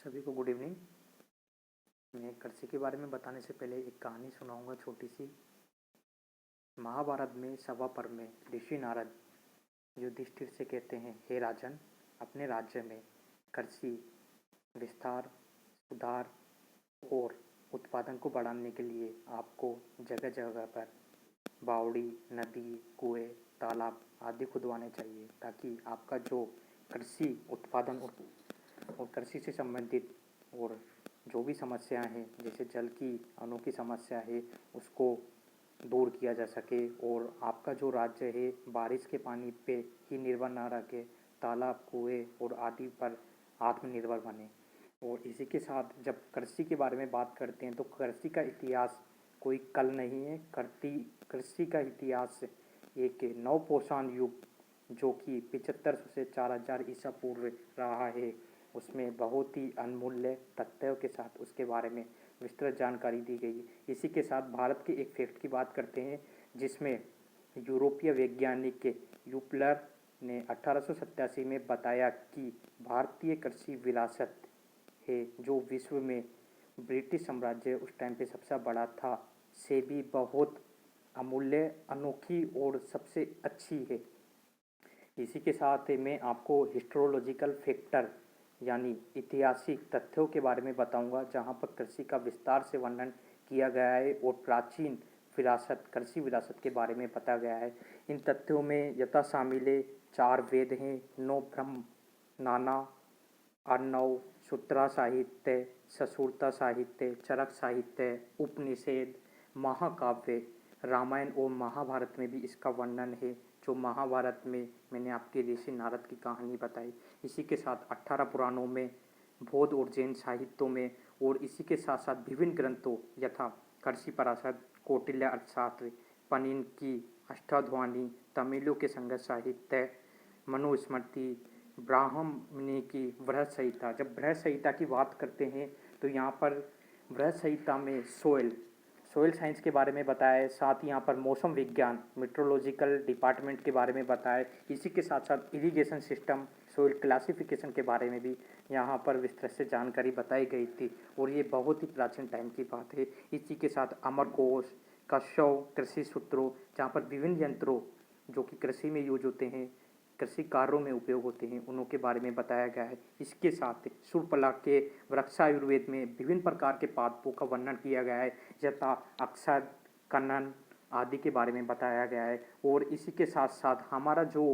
सभी को good evening. मैं कृषि के बारे में बताने से पहले एक कहानी सुनाऊंगा छोटी सी। महाभारत में सभा पर्व में ऋषि नारद युधिष्ठिर से कहते हैं, हे राजन, अपने राज्य में कृषि विस्तार, सुधार और उत्पादन को बढ़ाने के लिए आपको जगह जगह पर बावड़ी, नदी, कुएं, तालाब आदि खुदवाने चाहिए, ताकि आपका जो कृषि उत्पादन और कृषि से संबंधित और जो भी समस्याएं हैं, जैसे जल की अनोखी समस्या है, उसको दूर किया जा सके और आपका जो राज्य है बारिश के पानी पे ही निर्भर ना रखे, तालाब, कुएं और आदि पर आत्मनिर्भर बने। और इसी के साथ जब कृषि के बारे में बात करते हैं तो कृषि का इतिहास कोई कल नहीं है। कृषि का इतिहास एक नवपाषाण युग जो कि 7500 से 4000 ईसा पूर्व रहा है, उसमें बहुत ही अनमूल्य तथ्यों के साथ उसके बारे में विस्तृत जानकारी दी गई। इसी के साथ भारत के एक फैक्ट की बात करते हैं, जिसमें यूरोपीय वैज्ञानिक यूप्लर ने 1887 में बताया कि भारतीय कृषि विरासत है जो विश्व में ब्रिटिश साम्राज्य उस टाइम पे सबसे बड़ा था से भी बहुत अमूल्य, अनोखी और सबसे अच्छी है। इसी के साथ मैं आपको हिस्टोलॉजिकल फैक्टर यानी ऐतिहासिक तथ्यों के बारे में बताऊंगा, जहां पर कृषि का विस्तार से वर्णन किया गया है और प्राचीन विरासत, कृषि विरासत के बारे में बताया गया है। इन तथ्यों में यथा शामिल है 4 वेद हैं, 9 ब्रह्म, नाना, अर्णव, सूत्रा साहित्य, ससूरता साहित्य, चरक साहित्य, उपनिषद, महाकाव्य, रामायण और महाभारत में भी इसका वर्णन है। जो महाभारत में मैंने आपके ऋषि नारद की कहानी बताई, इसी के साथ 18 पुराणों में, बौद्ध और जैन साहित्यों में, और इसी के साथ साथ विभिन्न ग्रंथों यथा कृषि पराशर, कौटिल्य अर्थशास्त्र, पनिन की अष्टाध्यायी, तमिलों के संगत साहित्य, मनुस्मृति, ब्राह्मणी की बृहद संहिता। जब बृहद संहिता की बात करते हैं तो यहाँ पर बृहद संहिता में सोइल साइंस के बारे में बताया है, साथ ही यहाँ पर मौसम विज्ञान, मेट्रोलॉजिकल डिपार्टमेंट के बारे में बताया है। इसी के साथ साथ इरिगेशन सिस्टम, सोइल क्लासिफिकेशन के बारे में भी यहाँ पर विस्तृत से जानकारी बताई गई थी, और ये बहुत ही प्राचीन टाइम की बात है। इसी के साथ अमरकोश, कश्यप, कृषि सूत्रों, जहाँ पर विभिन्न यंत्रों जो कि कृषि में यूज होते हैं, कृषि कार्यों में उपयोग होते हैं, उनों के बारे में बताया गया है। इसके साथ शूर्पणखा के वृक्षायुर्वेद में विभिन्न प्रकार के पादपों का वर्णन किया गया है, यथा अक्षर, कन्नन आदि के बारे में बताया गया है। और इसी के साथ साथ हमारा जो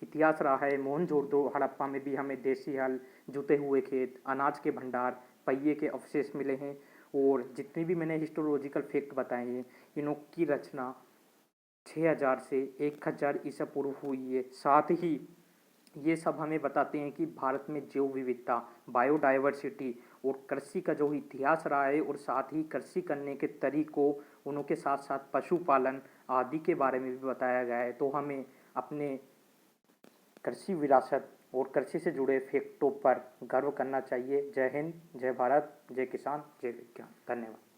इतिहास रहा है, मोहनजोदड़ो, हड़प्पा में भी हमें देसी हल, जुते हुए खेत, अनाज के भंडार, पहिए के अवशेष मिले हैं। और जितनी भी मैंने हिस्टोलॉजिकल फैक्ट बताए हैं, इनों की रचना 6000 से 1000 ईसा पूर्व हुई है। साथ ही ये सब हमें बताते हैं कि भारत में जैव विविधता, बायोडाइवर्सिटी और कृषि का जो इतिहास रहा है, और साथ ही कृषि करने के तरीकों, उनों के साथ साथ पशुपालन आदि के बारे में भी बताया गया है। तो हमें अपने कृषि विरासत और कृषि से जुड़े फैक्टों पर गर्व करना चाहिए। जय हिंद, जय भारत, जय किसान, जय विज्ञान। धन्यवाद।